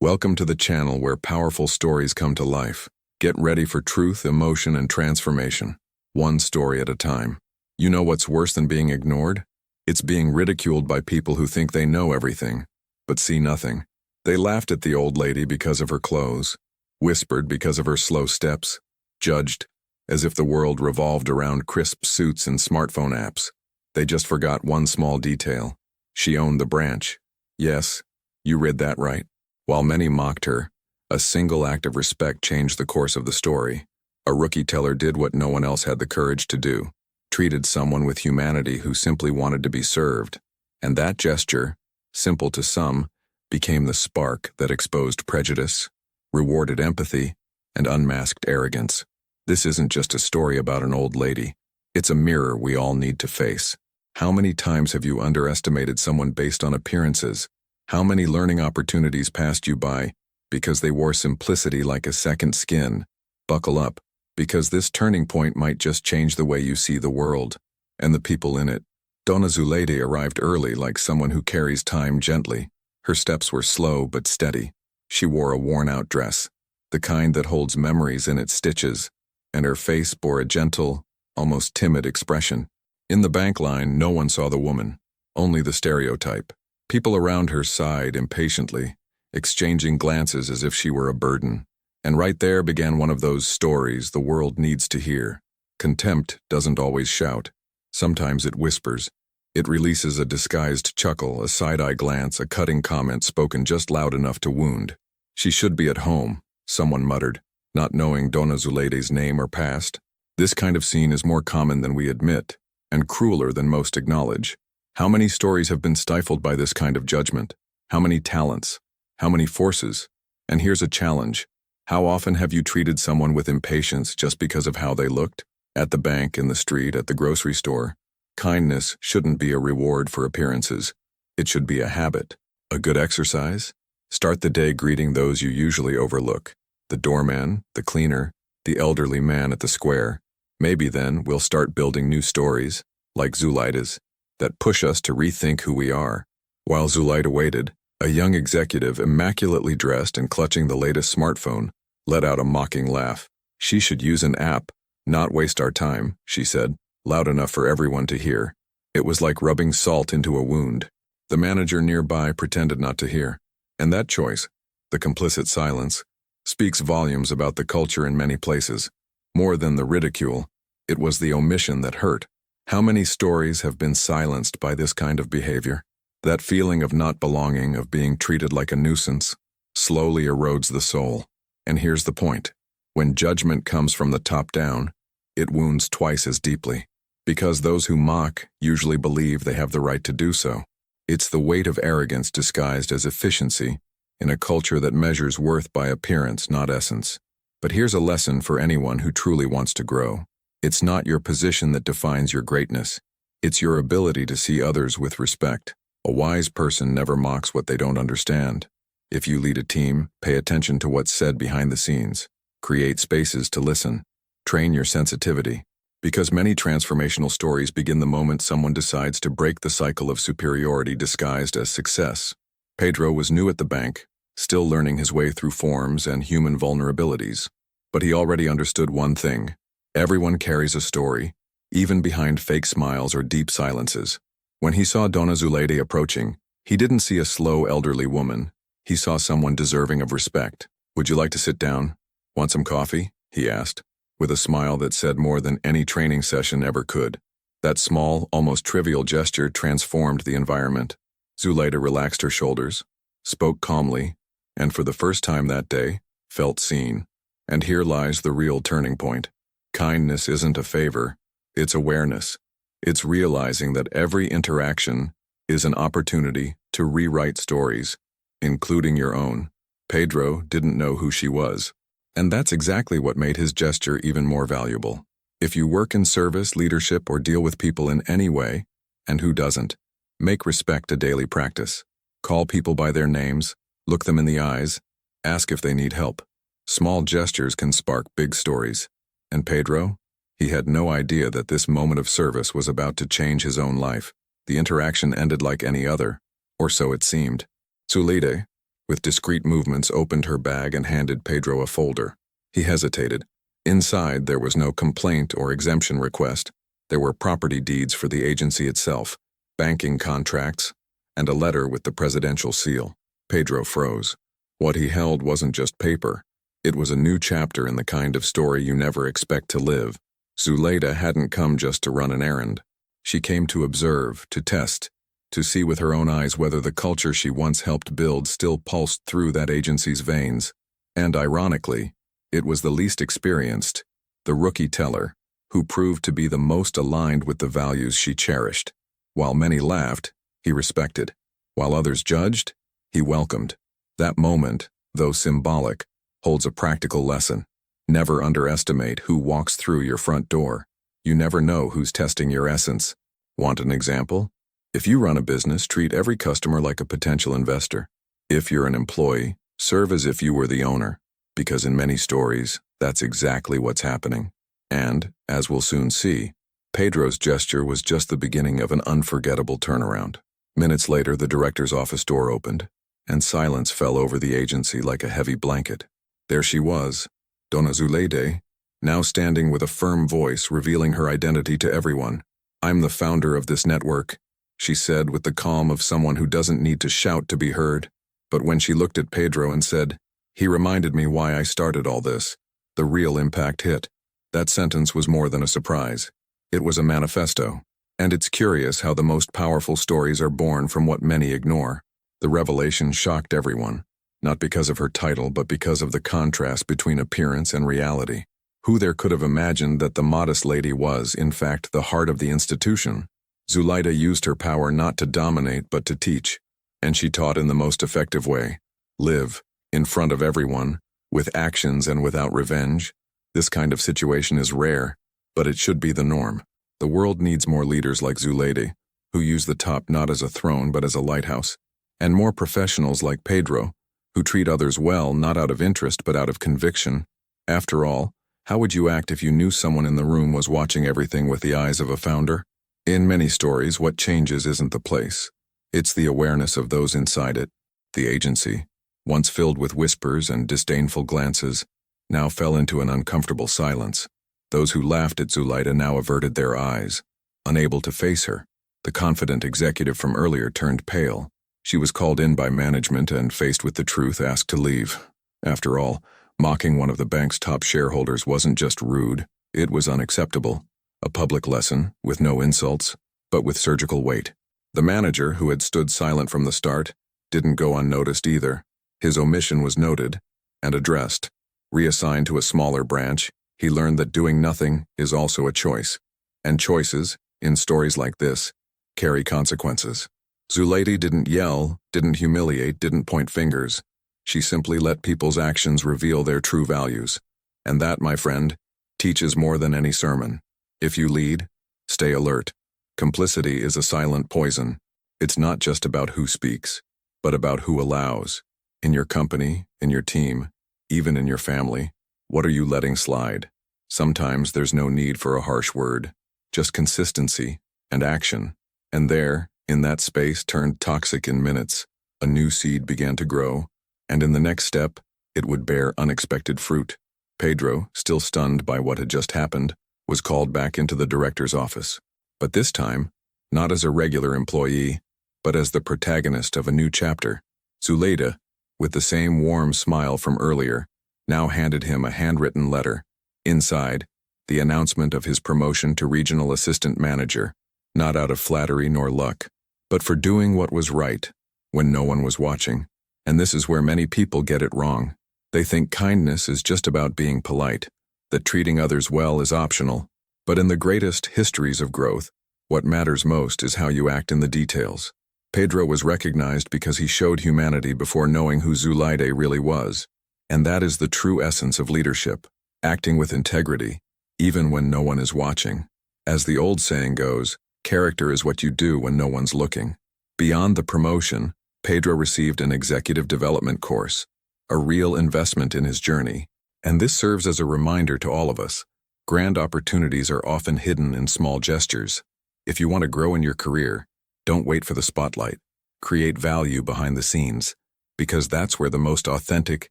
Welcome to the channel where powerful stories come to life. Get ready for truth, emotion, and transformation. One story at a time. You know what's worse than being ignored? It's being ridiculed by people who think they know everything, but see nothing. They laughed at the old lady because of her clothes, whispered because of her slow steps, judged as if the world revolved around crisp suits and smartphone apps. They just forgot one small detail. She owned the branch. Yes, you read that right. While many mocked her, a single act of respect changed the course of the story. A rookie teller did what no one else had the courage to do, treated someone with humanity who simply wanted to be served. And that gesture, simple to some, became the spark that exposed prejudice, rewarded empathy, and unmasked arrogance. This isn't just a story about an old lady. It's a mirror we all need to face. How many times have you underestimated someone based on appearances? How many learning opportunities passed you by because they wore simplicity like a second skin? Buckle up, because this turning point might just change the way you see the world and the people in it. Dona Zuleide arrived early like someone who carries time gently. Her steps were slow but steady. She wore a worn-out dress, the kind that holds memories in its stitches, and her face bore a gentle, almost timid expression. In the bank line, no one saw the woman, only the stereotype. People around her sighed impatiently, exchanging glances as if she were a burden. And right there began one of those stories the world needs to hear. Contempt doesn't always shout. Sometimes it whispers. It releases a disguised chuckle, a side-eye glance, a cutting comment spoken just loud enough to wound. She should be at home, someone muttered, not knowing Dona Zuleide's name or past. This kind of scene is more common than we admit, and crueler than most acknowledge. How many stories have been stifled by this kind of judgment? How many talents? How many forces? And here's a challenge. How often have you treated someone with impatience just because of how they looked? At the bank, in the street, at the grocery store. Kindness shouldn't be a reward for appearances. It should be a habit. A good exercise? Start the day greeting those you usually overlook. The doorman, the cleaner, the elderly man at the square. Maybe then we'll start building new stories, like Zuleide's, that push us to rethink who we are. While Zuleide waited, a young executive, immaculately dressed and clutching the latest smartphone, let out a mocking laugh. She should use an app, not waste our time, she said, loud enough for everyone to hear. It was like rubbing salt into a wound. The manager nearby pretended not to hear. And that choice, the complicit silence, speaks volumes about the culture in many places. More than the ridicule, it was the omission that hurt. How many stories have been silenced by this kind of behavior? That feeling of not belonging, of being treated like a nuisance, slowly erodes the soul. And here's the point. When judgment comes from the top down, it wounds twice as deeply. Because those who mock usually believe they have the right to do so. It's the weight of arrogance disguised as efficiency in a culture that measures worth by appearance, not essence. But here's a lesson for anyone who truly wants to grow. It's not your position that defines your greatness. It's your ability to see others with respect. A wise person never mocks what they don't understand. If you lead a team, pay attention to what's said behind the scenes. Create spaces to listen. Train your sensitivity. Because many transformational stories begin the moment someone decides to break the cycle of superiority disguised as success. Pedro was new at the bank, still learning his way through forms and human vulnerabilities. But he already understood one thing. Everyone carries a story, even behind fake smiles or deep silences. When he saw Dona Zuleide approaching, he didn't see a slow elderly woman. He saw someone deserving of respect. "Would you like to sit down? Want some coffee?" he asked, with a smile that said more than any training session ever could. That small, almost trivial gesture transformed the environment. Zuleide relaxed her shoulders, spoke calmly, and for the first time that day, felt seen. And here lies the real turning point. Kindness isn't a favor, it's awareness. It's realizing that every interaction is an opportunity to rewrite stories, including your own. Pedro didn't know who she was, and that's exactly what made his gesture even more valuable. If you work in service, leadership, or deal with people in any way, and who doesn't, make respect a daily practice. Call people by their names, look them in the eyes, ask if they need help. Small gestures can spark big stories. And Pedro? He had no idea that this moment of service was about to change his own life. The interaction ended like any other, or so it seemed. "Zuleide, with discreet movements opened her bag and handed Pedro a folder. He hesitated. Inside, there was no complaint or exemption request. There were property deeds for the agency itself, banking contracts, and a letter with the presidential seal. Pedro froze. What he held wasn't just paper. It was a new chapter in the kind of story you never expect to live. Zuleide hadn't come just to run an errand. She came to observe, to test, to see with her own eyes whether the culture she once helped build still pulsed through that agency's veins. And ironically, it was the least experienced, the rookie teller, who proved to be the most aligned with the values she cherished. While many laughed, he respected. While others judged, he welcomed. That moment, though symbolic, holds a practical lesson. Never underestimate who walks through your front door. You never know who's testing your essence. Want an example? If you run a business, treat every customer like a potential investor. If you're an employee, serve as if you were the owner, because in many stories, that's exactly what's happening. And, as we'll soon see, Pedro's gesture was just the beginning of an unforgettable turnaround. Minutes later, the director's office door opened, and silence fell over the agency like a heavy blanket. There she was, Dona Zuleide, now standing with a firm voice, revealing her identity to everyone. "I'm the founder of this network," she said with the calm of someone who doesn't need to shout to be heard. But when she looked at Pedro and said, "He reminded me why I started all this," the real impact hit. That sentence was more than a surprise. It was a manifesto. And it's curious how the most powerful stories are born from what many ignore. The revelation shocked everyone, not because of her title, but because of the contrast between appearance and reality. Who there could have imagined that the modest lady was, in fact, the heart of the institution? Zuleide used her power not to dominate, but to teach. And she taught in the most effective way. Live, in front of everyone, with actions and without revenge. This kind of situation is rare, but it should be the norm. The world needs more leaders like Zuleide, who use the top not as a throne but as a lighthouse, and more professionals like Pedro, who treat others well not out of interest but out of conviction. After all, how would you act if you knew someone in the room was watching everything with the eyes of a founder? In many stories, what changes isn't the place. It's the awareness of those inside it. The agency, once filled with whispers and disdainful glances, now fell into an uncomfortable silence. Those who laughed at Zuleide now averted their eyes, unable to face her. The confident executive from earlier turned pale. She was called in by management and, faced with the truth, asked to leave. After all, mocking one of the bank's top shareholders wasn't just rude, it was unacceptable. A public lesson, with no insults, but with surgical weight. The manager, who had stood silent from the start, didn't go unnoticed either. His omission was noted and addressed. Reassigned to a smaller branch, he learned that doing nothing is also a choice. And choices, in stories like this, carry consequences. Zuleide didn't yell, didn't humiliate, didn't point fingers. She simply let people's actions reveal their true values. And that, my friend, teaches more than any sermon. If you lead, stay alert. Complicity is a silent poison. It's not just about who speaks, but about who allows. In your company, in your team, even in your family, what are you letting slide? Sometimes there's no need for a harsh word, just consistency and action. And there, in that space turned toxic in minutes, a new seed began to grow, and in the next step, it would bear unexpected fruit. Pedro, still stunned by what had just happened, was called back into the director's office. But this time, not as a regular employee, but as the protagonist of a new chapter. Zuleide, with the same warm smile from earlier, now handed him a handwritten letter. Inside, the announcement of his promotion to regional assistant manager, not out of flattery nor luck, but for doing what was right when no one was watching. And this is where many people get it wrong. They think kindness is just about being polite, that treating others well is optional. But in the greatest histories of growth, what matters most is how you act in the details. Pedro was recognized because he showed humanity before knowing who Zuleide really was. And that is the true essence of leadership, acting with integrity, even when no one is watching. As the old saying goes, character is what you do when no one's looking. Beyond the promotion, Pedro received an executive development course, a real investment in his journey. And this serves as a reminder to all of us. Grand opportunities are often hidden in small gestures. If you want to grow in your career, don't wait for the spotlight. Create value behind the scenes. because that's where the most authentic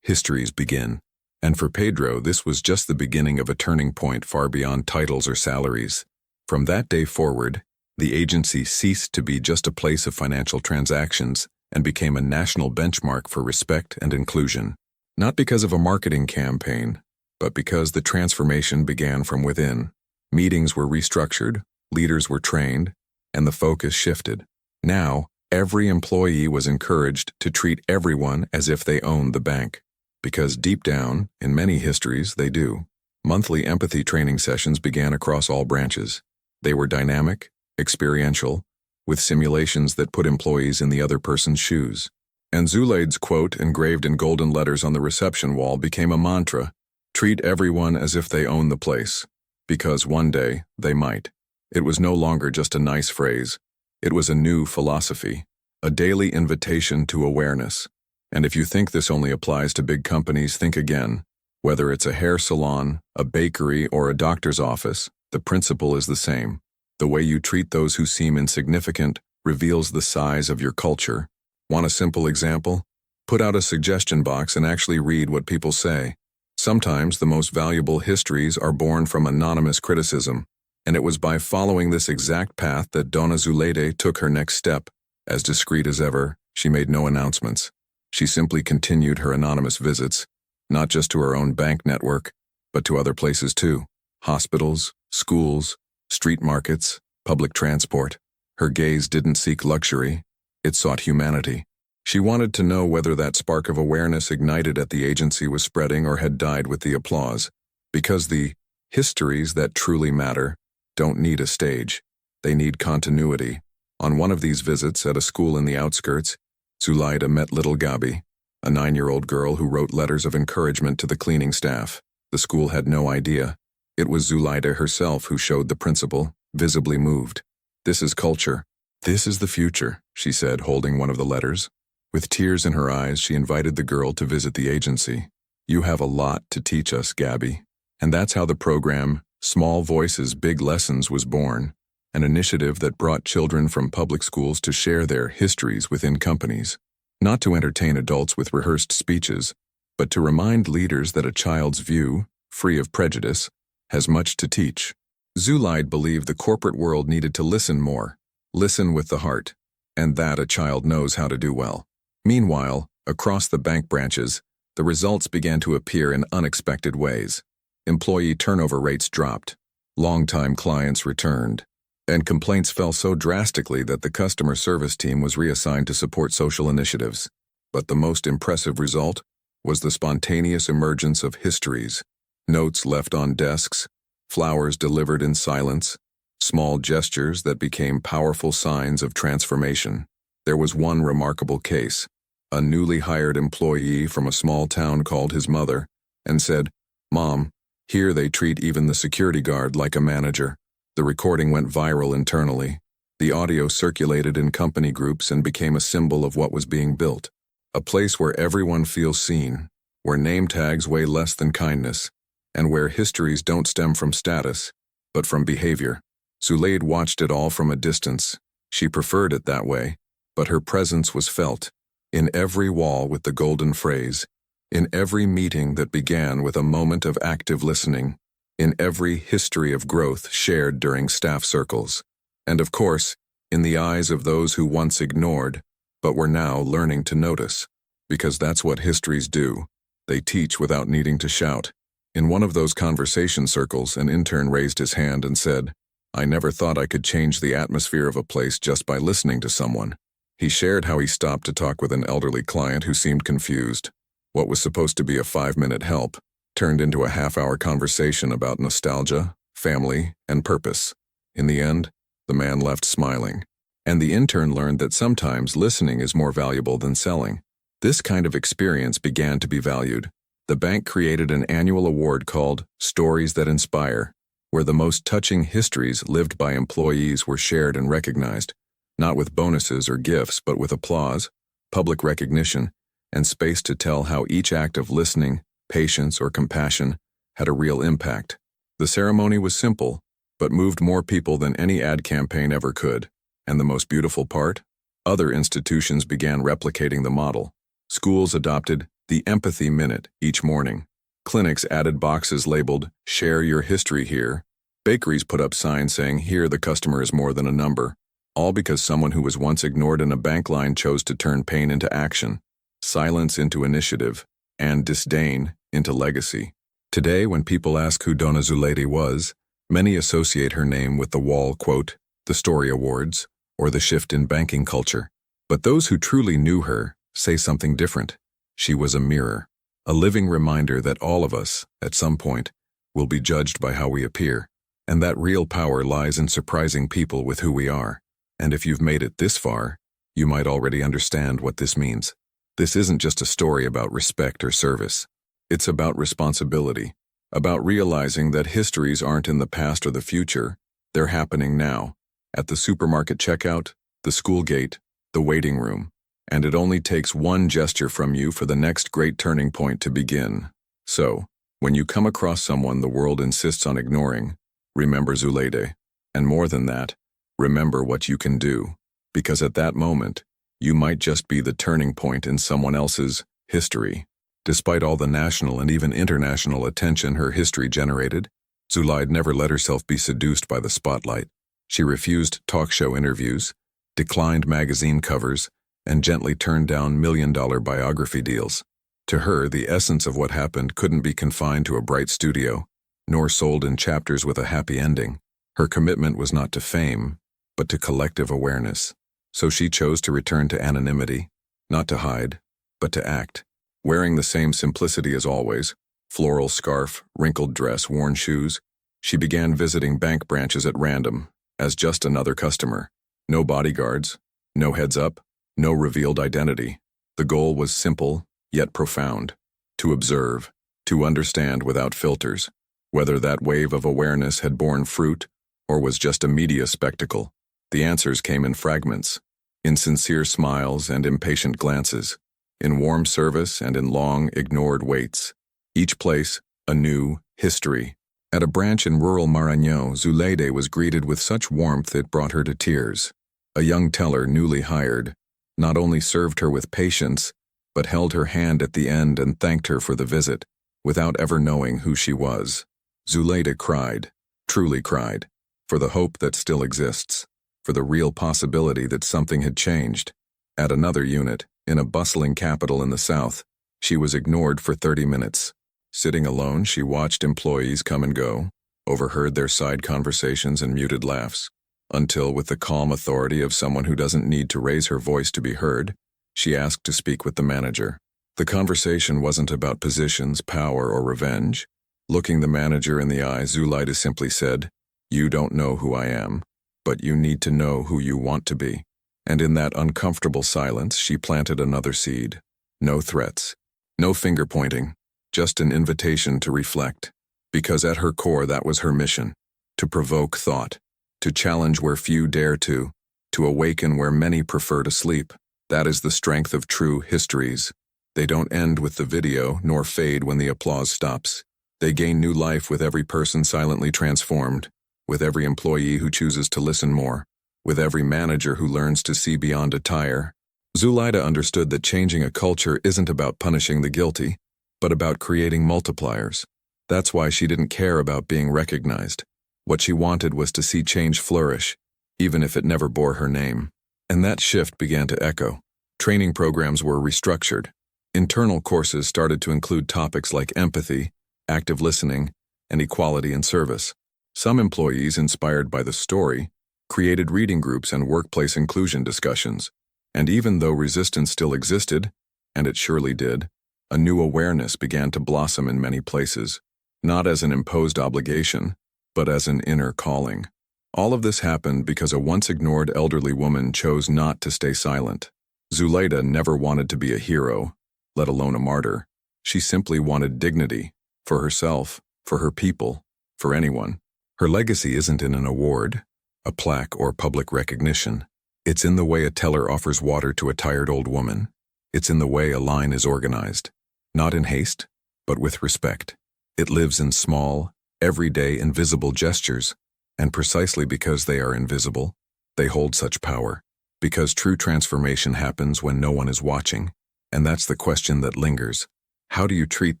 histories begin. And for Pedro, this was just the beginning of a turning point far beyond titles or salaries. From that day forward, the agency ceased to be just a place of financial transactions and became a national benchmark for respect and inclusion. Not because of a marketing campaign, but because the transformation began from within. Meetings were restructured, leaders were trained, and the focus shifted. Now, every employee was encouraged to treat everyone as if they owned the bank. Because deep down, in many histories, they do. Monthly empathy training sessions began across all branches. They were dynamic, experiential, with simulations that put employees in the other person's shoes. And Zuleide's quote, engraved in golden letters on the reception wall, became a mantra: treat everyone as if they own the place. Because one day, they might. It was no longer just a nice phrase. It was a new philosophy, a daily invitation to awareness. And if you think this only applies to big companies, think again. Whether it's a hair salon, a bakery, or a doctor's office, the principle is the same. The way you treat those who seem insignificant reveals the size of your culture. Want a simple example? Put out a suggestion box and actually read what people say. Sometimes the most valuable histories are born from anonymous criticism, and it was by following this exact path that Dona Zuleide took her next step. As discreet as ever, she made no announcements. She simply continued her anonymous visits, not just to her own bank network, but to other places too. Hospitals, schools, street markets, public transport. Her gaze didn't seek luxury, it sought humanity. She wanted to know whether that spark of awareness ignited at the agency was spreading or had died with the applause. Because the histories that truly matter don't need a stage. They need continuity. On one of these visits at a school in the outskirts, Zuleide met little Gabi, a 9-year-old girl who wrote letters of encouragement to the cleaning staff. The school had no idea. It was Zuleide herself who showed the principal, visibly moved. This is culture. This is the future, she said, holding one of the letters. With tears in her eyes, she invited the girl to visit the agency. You have a lot to teach us, Gabi. And that's how the program, Small Voices, Big Lessons, was born, an initiative that brought children from public schools to share their histories within companies. Not to entertain adults with rehearsed speeches, but to remind leaders that a child's view, free of prejudice, has much to teach. Zuleide believed the corporate world needed to listen more, listen with the heart, and that a child knows how to do well. Meanwhile, across the bank branches, the results began to appear in unexpected ways. Employee turnover rates dropped, long-time clients returned, and complaints fell so drastically that the customer service team was reassigned to support social initiatives. But the most impressive result was the spontaneous emergence of histories, notes left on desks, flowers delivered in silence, small gestures that became powerful signs of transformation. There was one remarkable case. A newly hired employee from a small town called his mother and said, "Mom, here they treat even the security guard like a manager." The recording went viral internally. The audio circulated in company groups and became a symbol of what was being built. A place where everyone feels seen, where name tags weigh less than kindness, and where histories don't stem from status, but from behavior. Zuleide watched it all from a distance. She preferred it that way, but her presence was felt. In every wall with the golden phrase, in every meeting that began with a moment of active listening, in every history of growth shared during staff circles, and of course, in the eyes of those who once ignored, but were now learning to notice. Because that's what histories do. They teach without needing to shout. In one of those conversation circles, an intern raised his hand and said, "I never thought I could change the atmosphere of a place just by listening to someone." He shared how he stopped to talk with an elderly client who seemed confused. What was supposed to be a 5-minute help turned into a half-hour conversation about nostalgia, family, and purpose. In the end, the man left smiling. And the intern learned that sometimes listening is more valuable than selling. This kind of experience began to be valued. The bank created an annual award called Stories That Inspire, where the most touching histories lived by employees were shared and recognized. Not with bonuses or gifts, but with applause, public recognition, and space to tell how each act of listening, patience, or compassion had a real impact. The ceremony was simple, but moved more people than any ad campaign ever could. And the most beautiful part? Other institutions began replicating the model. Schools adopted the Empathy Minute each morning. Clinics added boxes labeled, "Share your history here." Bakeries put up signs saying, "Here the customer is more than a number." All because someone who was once ignored in a bank line chose to turn pain into action, silence into initiative, and disdain into legacy. Today, when people ask who Dona Zuleide was, many associate her name with the wall, quote, the Story Awards, or the shift in banking culture. But those who truly knew her say something different. She was a mirror, a living reminder that all of us, at some point, will be judged by how we appear, and that real power lies in surprising people with who we are. And if you've made it this far, you might already understand what this means. This isn't just a story about respect or service. It's about responsibility, about realizing that histories aren't in the past or the future, they're happening now, at the supermarket checkout, the school gate, the waiting room. And it only takes one gesture from you for the next great turning point to begin. So, when you come across someone the world insists on ignoring, remember Zuleide. And more than that, remember what you can do, because at that moment, you might just be the turning point in someone else's history. Despite all the national and even international attention her history generated, Zuleide never let herself be seduced by the spotlight. She refused talk show interviews, declined magazine covers, and gently turned down million-dollar biography deals. To her, the essence of what happened couldn't be confined to a bright studio, nor sold in chapters with a happy ending. Her commitment was not to fame, but to collective awareness. So she chose to return to anonymity, not to hide, but to act. Wearing the same simplicity as always, floral scarf, wrinkled dress, worn shoes, she began visiting bank branches at random, as just another customer. No bodyguards, no heads up, no revealed identity. The goal was simple, yet profound. To observe, to understand without filters. Whether that wave of awareness had borne fruit, or was just a media spectacle, the answers came in fragments, in sincere smiles and impatient glances, in warm service and in long, ignored waits. Each place, a new history. At a branch in rural Maranhão, Zuleide was greeted with such warmth it brought her to tears. A young teller, newly hired, not only served her with patience, but held her hand at the end and thanked her for the visit, without ever knowing who she was. Zuleide cried, truly cried, for the hope that still exists, for the real possibility that something had changed. At another unit, in a bustling capital in the south, she was ignored for 30 minutes. Sitting alone, she watched employees come and go, overheard their side conversations and muted laughs, until, with the calm authority of someone who doesn't need to raise her voice to be heard, she asked to speak with the manager. The conversation wasn't about positions, power, or revenge. Looking the manager in the eye, Zuleide simply said, "You don't know who I am, but you need to know who you want to be." And in that uncomfortable silence, she planted another seed. No threats, no finger-pointing, just an invitation to reflect. Because at her core, that was her mission, to provoke thought, to challenge where few dare to awaken where many prefer to sleep. That is the strength of true histories. They don't end with the video, nor fade when the applause stops. They gain new life with every person silently transformed, with every employee who chooses to listen more, with every manager who learns to see beyond a tire. Zuleide understood that changing a culture isn't about punishing the guilty, but about creating multipliers. That's why she didn't care about being recognized. What she wanted was to see change flourish, even if it never bore her name. And that shift began to echo. Training programs were restructured. Internal courses started to include topics like empathy, active listening, and equality in service. Some employees, inspired by the story, created reading groups and workplace inclusion discussions. And even though resistance still existed, and it surely did, a new awareness began to blossom in many places, not as an imposed obligation, but as an inner calling. All of this happened because a once-ignored elderly woman chose not to stay silent. Zuleide never wanted to be a hero, let alone a martyr. She simply wanted dignity, for herself, for her people, for anyone. Her legacy isn't in an award, a plaque, or public recognition. It's in the way a teller offers water to a tired old woman. It's in the way a line is organized, not in haste, but with respect. It lives in small, everyday, invisible gestures, and precisely because they are invisible, they hold such power. Because true transformation happens when no one is watching. And that's the question that lingers. How do you treat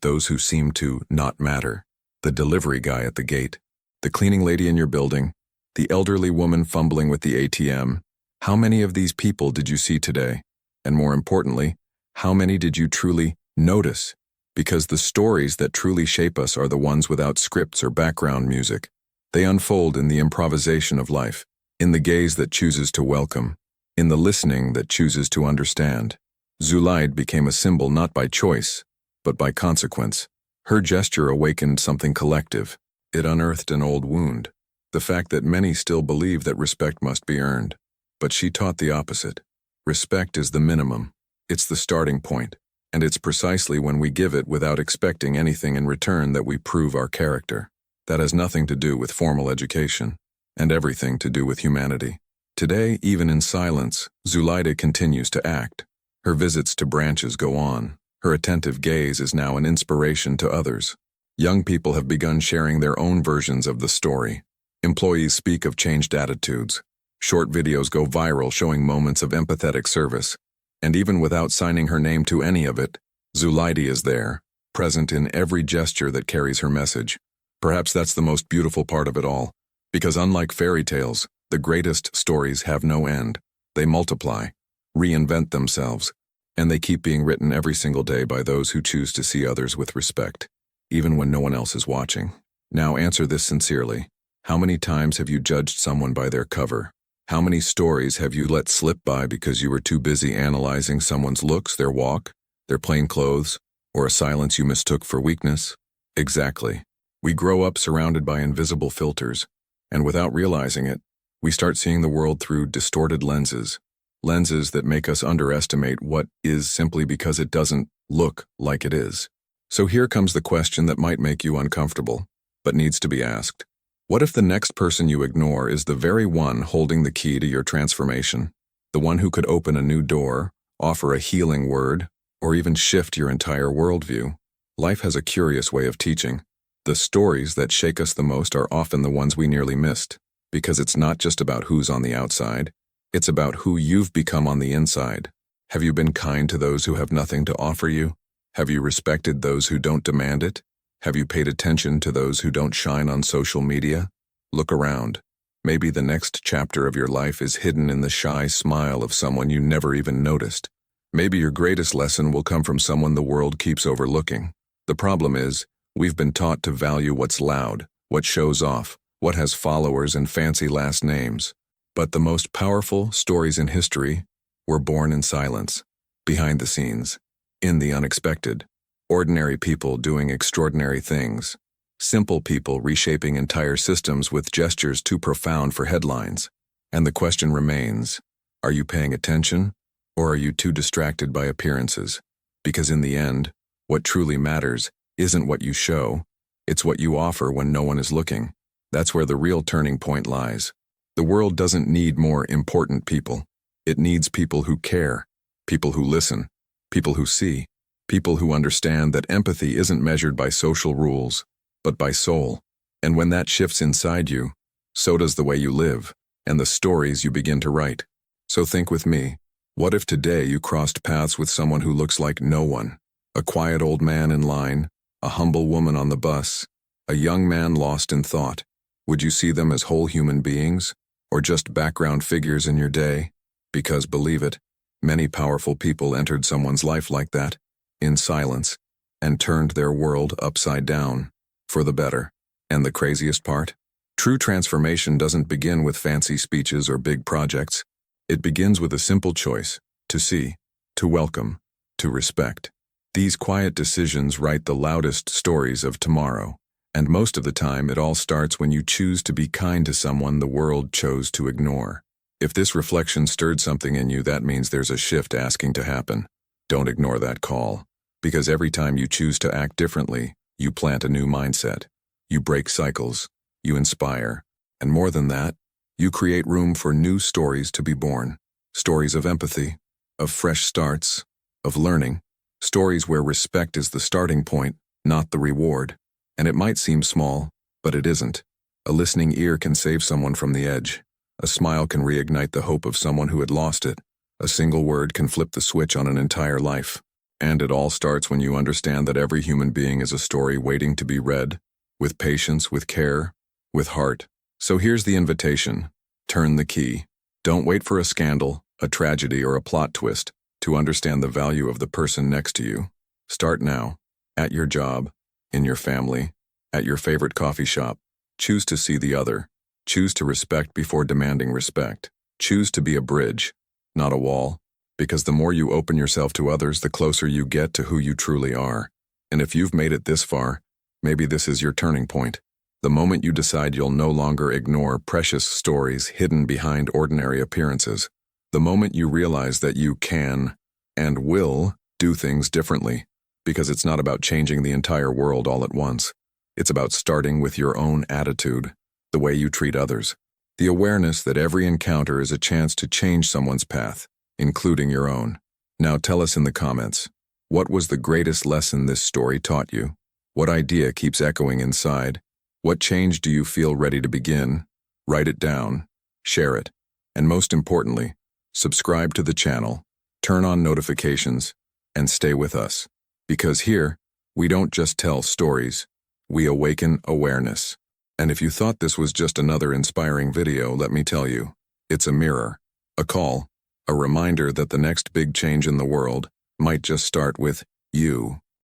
those who seem to not matter? The delivery guy at the gate, the cleaning lady in your building, the elderly woman fumbling with the ATM. How many of these people did you see today? And more importantly, how many did you truly notice? Because the stories that truly shape us are the ones without scripts or background music. They unfold in the improvisation of life, in the gaze that chooses to welcome, in the listening that chooses to understand. Zuleide became a symbol not by choice, but by consequence. Her gesture awakened something collective. It unearthed an old wound, the fact that many still believe that respect must be earned. But she taught the opposite. Respect is the minimum. It's the starting point, and it's precisely when we give it without expecting anything in return that we prove our character. That has nothing to do with formal education, and everything to do with humanity. Today, even in silence, Zuleide continues to act. Her visits to branches go on. Her attentive gaze is now an inspiration to others. Young people have begun sharing their own versions of the story. Employees speak of changed attitudes. Short videos go viral showing moments of empathetic service. And even without signing her name to any of it, Zuleide is there, present in every gesture that carries her message. Perhaps that's the most beautiful part of it all, because unlike fairy tales, the greatest stories have no end. They multiply, reinvent themselves, and they keep being written every single day by those who choose to see others with respect, even when no one else is watching. Now answer this sincerely. How many times have you judged someone by their cover? How many stories have you let slip by because you were too busy analyzing someone's looks, their walk, their plain clothes, or a silence you mistook for weakness? Exactly. We grow up surrounded by invisible filters, and without realizing it, we start seeing the world through distorted lenses that make us underestimate what is simply because it doesn't look like it is. So here comes the question that might make you uncomfortable, but needs to be asked. What if the next person you ignore is the very one holding the key to your transformation? The one who could open a new door, offer a healing word, or even shift your entire worldview? Life has a curious way of teaching. The stories that shake us the most are often the ones we nearly missed, because it's not just about who's on the outside, it's about who you've become on the inside. Have you been kind to those who have nothing to offer you? Have you respected those who don't demand it? Have you paid attention to those who don't shine on social media? Look around. Maybe the next chapter of your life is hidden in the shy smile of someone you never even noticed. Maybe your greatest lesson will come from someone the world keeps overlooking. The problem is, we've been taught to value what's loud, what shows off, what has followers and fancy last names. But the most powerful stories in history were born in silence, behind the scenes, in the unexpected. Ordinary people doing extraordinary things. Simple people reshaping entire systems with gestures too profound for headlines. And the question remains, are you paying attention, or are you too distracted by appearances? Because in the end, what truly matters isn't what you show, it's what you offer when no one is looking. That's where the real turning point lies. The world doesn't need more important people. It needs people who care, people who listen, people who see, people who understand that empathy isn't measured by social rules, but by soul. And when that shifts inside you, so does the way you live, and the stories you begin to write. So think with me, what if today you crossed paths with someone who looks like no one? A quiet old man in line, a humble woman on the bus, a young man lost in thought. Would you see them as whole human beings, or just background figures in your day? Because believe it, many powerful people entered someone's life like that, in silence, and turned their world upside down, for the better. And the craziest part? True transformation doesn't begin with fancy speeches or big projects. It begins with a simple choice, to see, to welcome, to respect. These quiet decisions write the loudest stories of tomorrow, and most of the time it all starts when you choose to be kind to someone the world chose to ignore. If this reflection stirred something in you, that means there's a shift asking to happen. Don't ignore that call, because every time you choose to act differently, you plant a new mindset. You break cycles, you inspire, and more than that, you create room for new stories to be born. Stories of empathy, of fresh starts, of learning. Stories where respect is the starting point, not the reward. And it might seem small, but it isn't. A listening ear can save someone from the edge. A smile can reignite the hope of someone who had lost it. A single word can flip the switch on an entire life. And it all starts when you understand that every human being is a story waiting to be read, with patience, with care, with heart. So here's the invitation. Turn the key. Don't wait for a scandal, a tragedy, or a plot twist to understand the value of the person next to you. Start now. At your job, in your family, at your favorite coffee shop. Choose to see the other. Choose to respect before demanding respect. Choose to be a bridge, not a wall. Because the more you open yourself to others, the closer you get to who you truly are. And if you've made it this far, maybe this is your turning point. The moment you decide you'll no longer ignore precious stories hidden behind ordinary appearances. The moment you realize that you can and will do things differently. Because it's not about changing the entire world all at once. It's about starting with your own attitude, the way you treat others. The awareness that every encounter is a chance to change someone's path, including your own. Now tell us in the comments, what was the greatest lesson this story taught you? What idea keeps echoing inside? What change do you feel ready to begin? Write it down, share it, and most importantly, subscribe to the channel, turn on notifications, and stay with us. Because here, we don't just tell stories, we awaken awareness. And if you thought this was just another inspiring video, let me tell you, it's a mirror, a call, a reminder that the next big change in the world might just start with you.